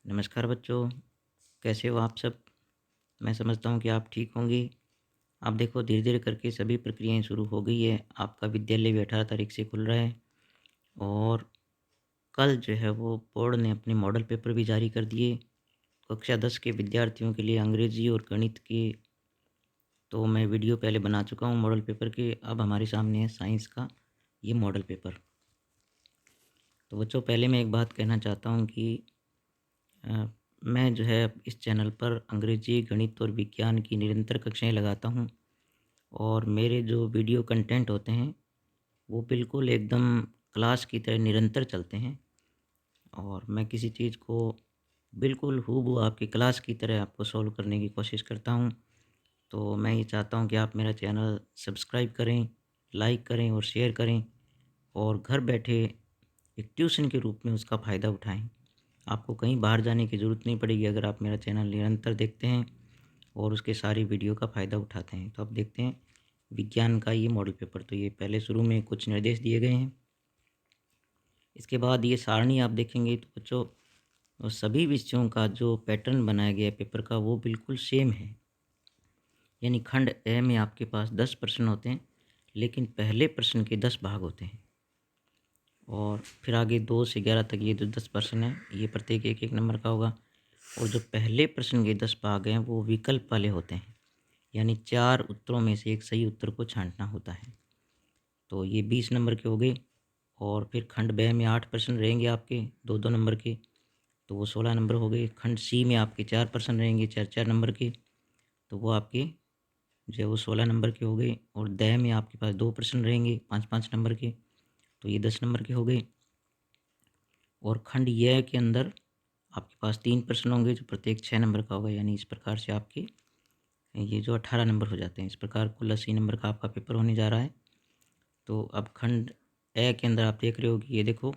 नमस्कार बच्चों, कैसे हो आप सब? मैं समझता हूँ कि आप ठीक होंगे। आप देखो धीरे-धीरे करके सभी प्रक्रियाएँ शुरू हो गई है। आपका विद्यालय भी 18 तारीख से खुल रहा है और कल जो है वो बोर्ड ने अपने मॉडल पेपर भी जारी कर दिए। कक्षा 10 के विद्यार्थियों के लिए अंग्रेजी और गणित के तो मैं वीडियो पहले बना चुका हूँ मॉडल पेपर के। अब हमारे सामने है साइंस का ये मॉडल पेपर। तो बच्चों पहले मैं एक बात कहना चाहता हूँ कि अ, मैं जो है इस चैनल पर अंग्रेजी, गणित और विज्ञान की निरंतर कक्षाएँ लगाता हूँ और मेरे जो वीडियो कंटेंट होते हैं, वो बिल्कुल एकदम क्लास की तरह निरंतर चलते हैं और मैं किसी चीज़ को बिल्कुल हूबहू आपकी क्लास की तरह आपको सॉल्व करने की कोशिश करता हूँ। तो मैं ये चाहता हूँ कि आप मेरा चैनल सब्सक्राइब करें, लाइक करें और शेयर करें और घर बैठे एक ट्यूशन के रूप में उसका फ़ायदा उठाएँ। आपको कहीं बाहर जाने की ज़रूरत नहीं पड़ेगी अगर आप मेरा चैनल निरंतर देखते हैं और उसके सारी वीडियो का फ़ायदा उठाते हैं। तो अब देखते हैं विज्ञान का ये मॉडल पेपर। तो ये पहले शुरू में कुछ निर्देश दिए गए हैं। इसके बाद ये सारणी आप देखेंगे तो बच्चों सभी विषयों का जो पैटर्न बनाया गया है पेपर का वो बिल्कुल सेम है। यानी खंड ए में आपके पास 10 प्रश्न होते हैं, लेकिन पहले प्रश्न के 10 भाग होते हैं और फिर आगे 2 से 11 तक ये जो 10 प्रश्न हैं, ये प्रत्येक 1-1 नंबर का होगा और जो पहले प्रश्न के 10 भाग हैं, वो विकल्प वाले होते हैं। यानी 4 उत्तरों में से एक सही उत्तर को छाँटना होता है। तो ये 20 नंबर के हो गए और फिर खंड ब में 8 प्रश्न रहेंगे आपके 2-2 नंबर के, तो वो 16 नंबर हो गए। खंड सी में आपके 4 प्रश्न रहेंगे 4-4 नंबर के, तो वो आपके जो है वो 16 नंबर के हो गए और द में आपके पास 2 प्रश्न रहेंगे 5-5 नंबर के, तो ये 10 नंबर के हो गए। और खंड य के अंदर आपके पास 3 प्रश्न होंगे जो प्रत्येक 6 नंबर का होगा। यानी इस प्रकार से आपके ये जो 18 नंबर हो जाते हैं। इस प्रकार कुल 80 नंबर का आपका पेपर होने जा रहा है। तो अब खंड ए के अंदर आप देख रहे हो कि ये देखो,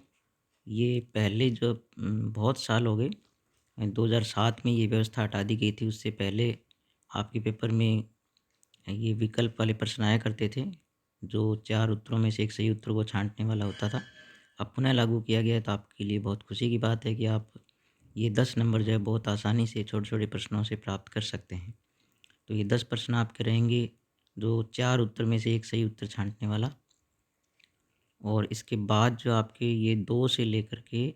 ये पहले जो बहुत साल हो गए 2007 में ये व्यवस्था हटा दी गई थी। उससे पहले आपके पेपर में ये विकल्प वाले प्रश्न आया करते थे, जो 4 उत्तरों में से एक सही उत्तर को छाँटने वाला होता था। अब पुनः लागू किया गया है, तो आपके लिए बहुत खुशी की बात है कि आप ये 10 नंबर जो है बहुत आसानी से छोटे-छोटे प्रश्नों से प्राप्त कर सकते हैं। तो ये 10 प्रश्न आपके रहेंगे, जो 4 उत्तर में से एक सही उत्तर छाँटने वाला और इसके बाद जो आपके ये 2 से लेकर के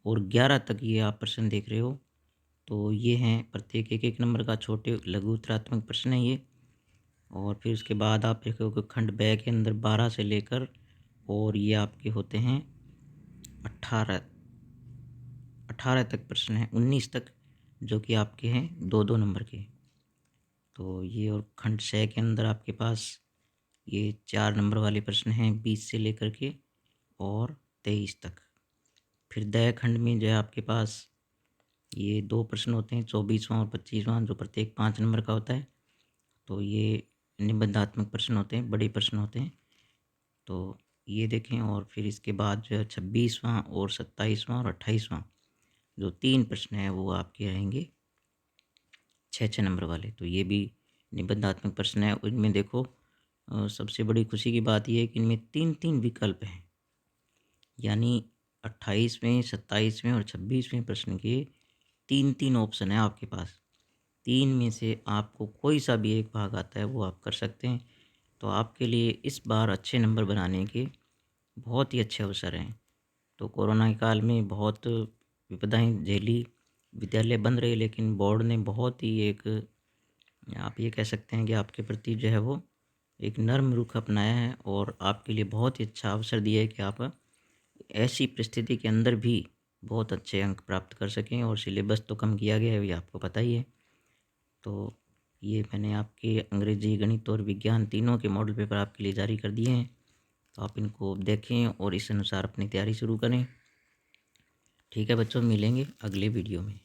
और 11 तक ये आप प्रश्न देख रहे हो, तो ये हैं प्रत्येक 1-1 नंबर का छोटे लघु उत्तरात्मक प्रश्न है ये। और फिर उसके बाद आप देखोगे खंड ब के अंदर 12 से लेकर और ये आपके होते हैं 18 18 तक प्रश्न हैं, 19 तक जो कि आपके हैं 2-2 नंबर के। तो ये और खंड छ के अंदर आपके पास ये 4 नंबर वाले प्रश्न हैं 20 से लेकर के और 23 तक। फिर द खंड में जो है आपके पास ये 2 प्रश्न होते हैं 24वां और 25वां जो प्रत्येक 5 नंबर का होता है। तो ये निबंधात्मक प्रश्न होते हैं, बड़े प्रश्न होते हैं। तो ये देखें और फिर इसके बाद जो है 26वां और 27वां और 28वां जो 3 प्रश्न हैं वो आपके रहेंगे 6-6 नंबर वाले। तो ये भी निबंधात्मक प्रश्न है। इनमें देखो सबसे बड़ी खुशी की बात ये है कि इनमें 3-3 विकल्प हैं। यानी 28वें, 27वें और 26वें प्रश्न के 3-3 ऑप्शन हैं आपके पास। 3 में से आपको कोई सा भी एक भाग आता है वो आप कर सकते हैं। तो आपके लिए इस बार अच्छे नंबर बनाने के बहुत ही अच्छे अवसर हैं। तो कोरोना के काल में बहुत विपदाएं झेली, विद्यालय बंद रहे, लेकिन बोर्ड ने बहुत ही एक आप ये कह सकते हैं कि आपके प्रति जो है वो एक नर्म रुख अपनाया है और आपके लिए बहुत ही अच्छा अवसर दिया है कि आप ऐसी परिस्थिति के अंदर भी बहुत अच्छे अंक प्राप्त कर सकें। और सिलेबस तो कम किया गया है, ये आपको पता ही है। तो ये मैंने आपके अंग्रेजी, गणित और विज्ञान तीनों के मॉडल पेपर आपके लिए जारी कर दिए हैं। तो आप इनको देखें और इस अनुसार अपनी तैयारी शुरू करें। ठीक है बच्चों, मिलेंगे अगले वीडियो में।